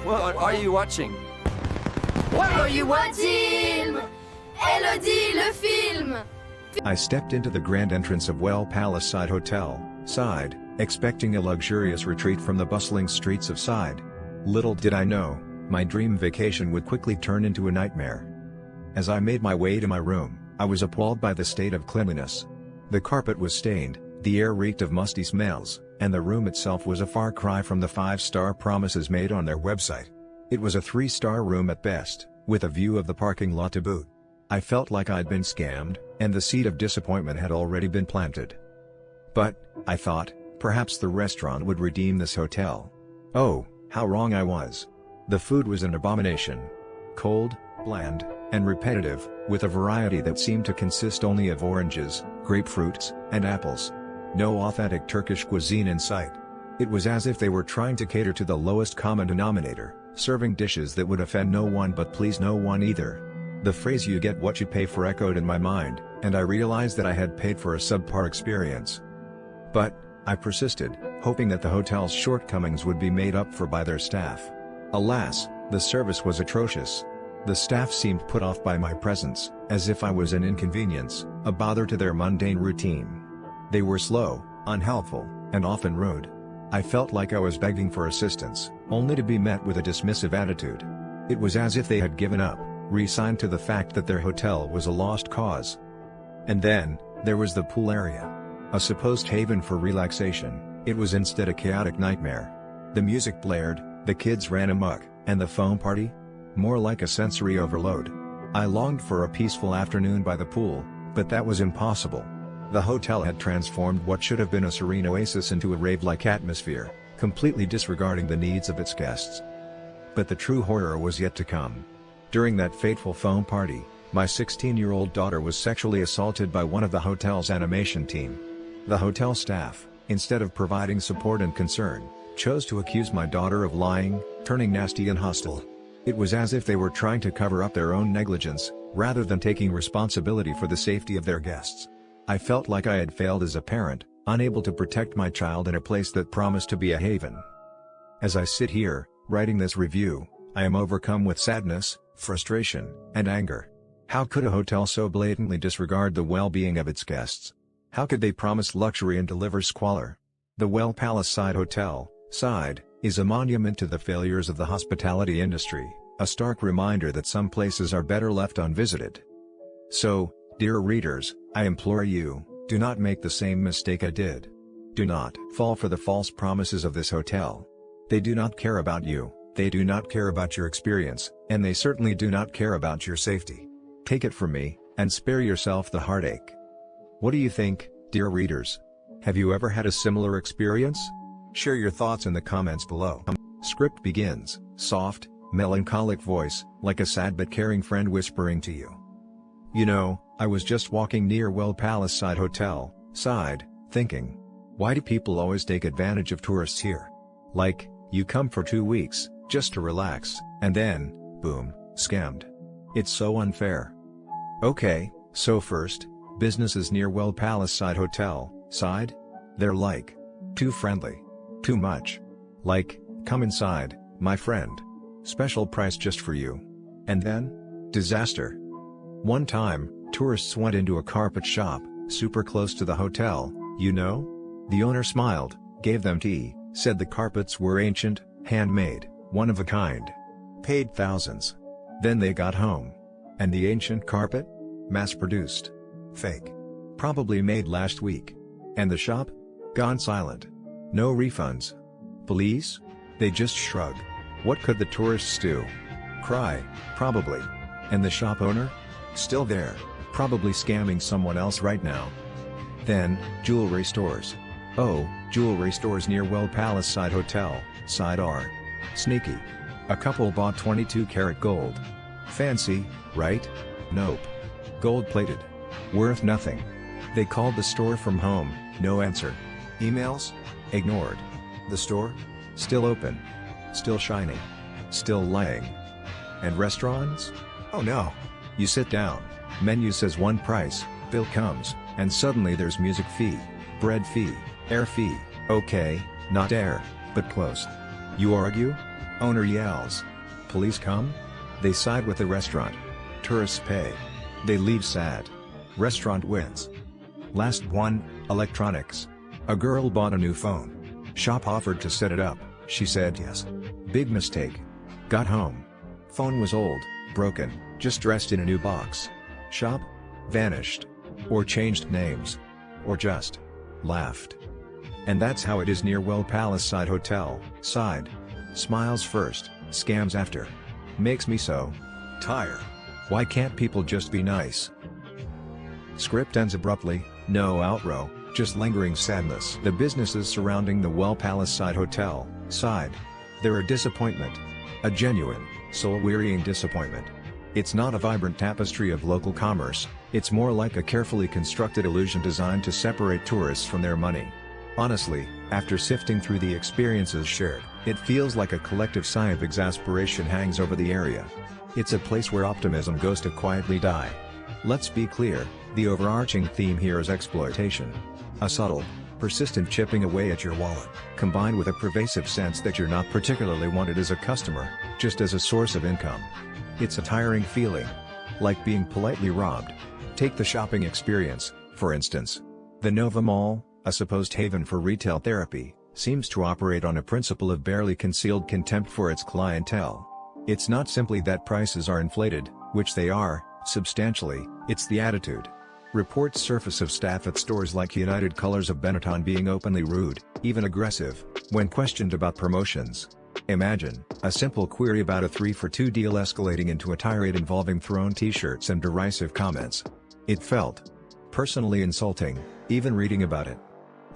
What are you watching? What are you watching? Elodie, le film! I stepped into the grand entrance of Novamall Side Hotel, Side, expecting a luxurious retreat from the bustling streets of Side. Little did I know, my dream vacation would quickly turn into a nightmare. As I made my way to my room, I was appalled by the state of cleanliness. The carpet was stained, the air reeked of musty smells, and the room itself was a far cry from the 5-star promises made on their website. It was a 3-star room at best, with a view of the parking lot to boot. I felt like I'd been scammed, and the seed of disappointment had already been planted. But, I thought, perhaps the restaurant would redeem this hotel. Oh, how wrong I was. The food was an abomination. Cold, bland, and repetitive, with a variety that seemed to consist only of oranges, grapefruits, and apples. No authentic Turkish cuisine in sight. It was as if they were trying to cater to the lowest common denominator, serving dishes that would offend no one but please no one either. The phrase "you get what you pay for" echoed in my mind, and I realized that I had paid for a subpar experience. But, I persisted, hoping that the hotel's shortcomings would be made up for by their staff. Alas, the service was atrocious. The staff seemed put off by my presence, as if I was an inconvenience, a bother to their mundane routine. They were slow, unhelpful, and often rude. I felt like I was begging for assistance, only to be met with a dismissive attitude. It was as if they had given up, resigned to the fact that their hotel was a lost cause. And then, there was the pool area. A supposed haven for relaxation, it was instead a chaotic nightmare. The music blared, the kids ran amok, and the foam party? More like a sensory overload. I longed for a peaceful afternoon by the pool, but that was impossible. The hotel had transformed what should have been a serene oasis into a rave-like atmosphere, completely disregarding the needs of its guests. But the true horror was yet to come. During that fateful foam party, my 16-year-old daughter was sexually assaulted by one of the hotel's animation team. The hotel staff, instead of providing support and concern, chose to accuse my daughter of lying, turning nasty and hostile. It was as if they were trying to cover up their own negligence, rather than taking responsibility for the safety of their guests. I felt like I had failed as a parent, unable to protect my child in a place that promised to be a haven. As I sit here, writing this review, I am overcome with sadness, frustration, and anger. How could a hotel so blatantly disregard the well-being of its guests? How could they promise luxury and deliver squalor? The Novamall Side Hotel, Side, is a monument to the failures of the hospitality industry, a stark reminder that some places are better left unvisited. So, dear readers, I implore you, do not make the same mistake I did. Do not fall for the false promises of this hotel. They do not care about you, they do not care about your experience, and they certainly do not care about your safety. Take it from me, and spare yourself the heartache. What do you think, dear readers? Have you ever had a similar experience? Share your thoughts in the comments below. Script begins, soft, melancholic voice, like a sad but caring friend whispering to you. You know, I was just walking near Novamall Side Hotel, Side, thinking, why do people always take advantage of tourists here? Like, you come for 2 weeks, just to relax, and then, boom, scammed. It's so unfair. Okay, so first, businesses near Novamall Side Hotel, Side? They're like, too friendly. Too much. Like, come inside, my friend. Special price just for you. And then? Disaster. One time, tourists went into a carpet shop, super close to the hotel, you know? The owner smiled, gave them tea, said the carpets were ancient, handmade, one of a kind. Paid thousands. Then they got home. And the ancient carpet? Mass-produced. Fake. Probably made last week. And the shop? Gone silent. No refunds. Police? They just shrug. What could the tourists do? Cry, probably. And the shop owner? Still there, probably scamming someone else right now. Then, jewelry stores. Oh, jewelry stores near Novamall Side Hotel, SideAre. Sneaky. A couple bought 22-karat gold. Fancy, right? Nope. Gold-plated. Worth nothing. They called the store from home, no answer. Emails? Ignored. The store? Still open. Still shining. Still lying. And restaurants? Oh no. You sit down, menu says one price, bill comes, and suddenly there's music fee, bread fee, air fee, okay, not air, but close. You argue? Owner yells. Police come? They side with the restaurant. Tourists pay. They leave sad. Restaurant wins. Last one, electronics. A girl bought a new phone. Shop offered to set it up, she said yes. Big mistake. Got home. Phone was old, broken, just dressed in a new box. Shop? Vanished. Or changed names. Or just laughed. And that's how it is near Well Palace Side Hotel, Side. Smiles first, scams after. Makes me so tired. Why can't people just be nice? Script ends abruptly, no outro, just lingering sadness. The businesses surrounding the Well Palace Side Hotel, Side. They're a disappointment. A genuine, soul-wearying disappointment. It's not a vibrant tapestry of local commerce, it's more like a carefully constructed illusion designed to separate tourists from their money. Honestly, after sifting through the experiences shared, it feels like a collective sigh of exasperation hangs over the area. It's a place where optimism goes to quietly die. Let's be clear, the overarching theme here is exploitation. A subtle, persistent chipping away at your wallet, combined with a pervasive sense that you're not particularly wanted as a customer, just as a source of income. It's a tiring feeling. Like being politely robbed. Take the shopping experience, for instance. The Novamall, a supposed haven for retail therapy, seems to operate on a principle of barely concealed contempt for its clientele. It's not simply that prices are inflated, which they are, substantially, it's the attitude. Reports surface of staff at stores like United Colors of Benetton being openly rude, even aggressive, when questioned about promotions. Imagine, a simple query about a 3-for-2 deal escalating into a tirade involving thrown t-shirts and derisive comments. It felt personally insulting, even reading about it.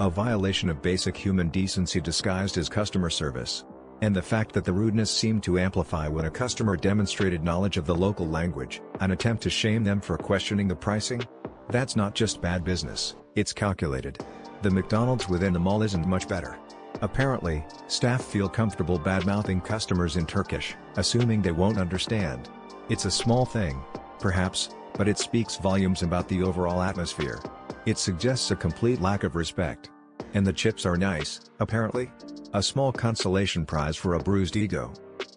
A violation of basic human decency disguised as customer service. And the fact that the rudeness seemed to amplify when a customer demonstrated knowledge of the local language, an attempt to shame them for questioning the pricing? That's not just bad business, it's calculated. The McDonald's within the mall isn't much better. Apparently, staff feel comfortable bad-mouthing customers in Turkish, assuming they won't understand. It's a small thing, perhaps, but it speaks volumes about the overall atmosphere. It suggests a complete lack of respect. And the chips are nice, apparently? A small consolation prize for a bruised ego.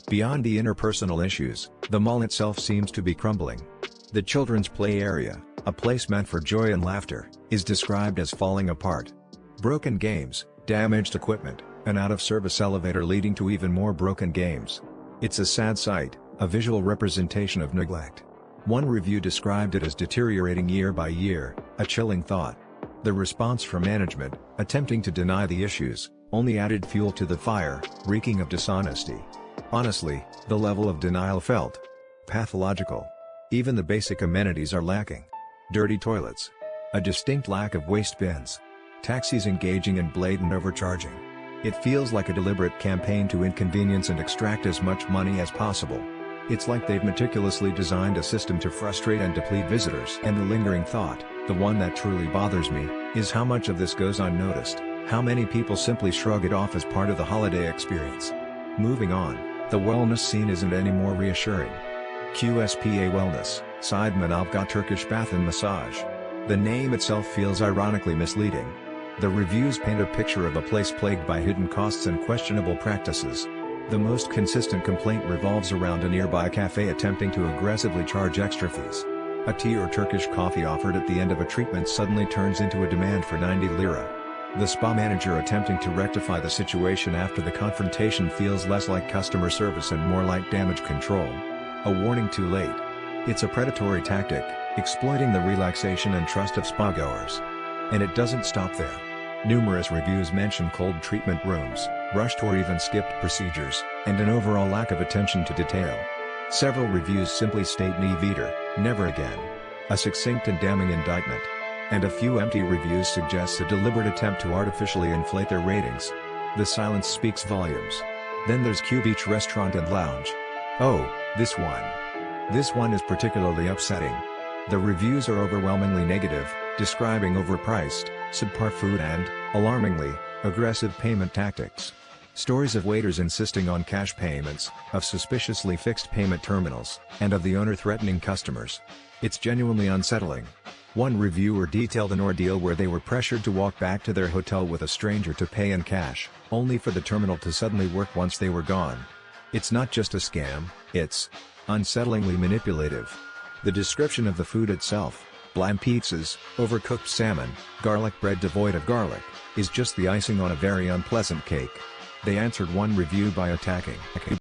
Beyond the interpersonal issues, the mall itself seems to be crumbling. The children's play area, a place meant for joy and laughter, is described as falling apart. Broken games, damaged equipment, an out-of-service elevator leading to even more broken games. It's a sad sight, a visual representation of neglect. One review described it as deteriorating year by year, a chilling thought. The response from management, attempting to deny the issues, only added fuel to the fire, reeking of dishonesty. Honestly, the level of denial felt pathological. Even the basic amenities are lacking. Dirty toilets. A distinct lack of waste bins. Taxis engaging in blatant overcharging. It feels like a deliberate campaign to inconvenience and extract as much money as possible. It's like they've meticulously designed a system to frustrate and deplete visitors. And the lingering thought, the one that truly bothers me, is how much of this goes unnoticed, how many people simply shrug it off as part of the holiday experience. Moving on, the wellness scene isn't any more reassuring. QSPA Wellness, Side Manavgat Turkish Bath and Massage. The name itself feels ironically misleading. The reviews paint a picture of a place plagued by hidden costs and questionable practices. The most consistent complaint revolves around a nearby cafe attempting to aggressively charge extra fees. A tea or Turkish coffee offered at the end of a treatment suddenly turns into a demand for 90 lira. The spa manager attempting to rectify the situation after the confrontation feels less like customer service and more like damage control. A warning too late. It's a predatory tactic, exploiting the relaxation and trust of spa-goers. And it doesn't stop there. Numerous reviews mention cold treatment rooms, rushed or even skipped procedures, and an overall lack of attention to detail. Several reviews simply state "nie wieder," never again. A succinct and damning indictment. And a few empty reviews suggest a deliberate attempt to artificially inflate their ratings. The silence speaks volumes. Then there's Q Beach Restaurant and Lounge. Oh, this one. This one is particularly upsetting. The reviews are overwhelmingly negative, describing overpriced, subpar food and, alarmingly, aggressive payment tactics. Stories of waiters insisting on cash payments, of suspiciously fixed payment terminals, and of the owner threatening customers. It's genuinely unsettling. One reviewer detailed an ordeal where they were pressured to walk back to their hotel with a stranger to pay in cash, only for the terminal to suddenly work once they were gone. It's not just a scam, it's unsettlingly manipulative. The description of the food itself, bland pizzas, overcooked salmon, garlic bread devoid of garlic, is just the icing on a very unpleasant cake. They answered one review by attacking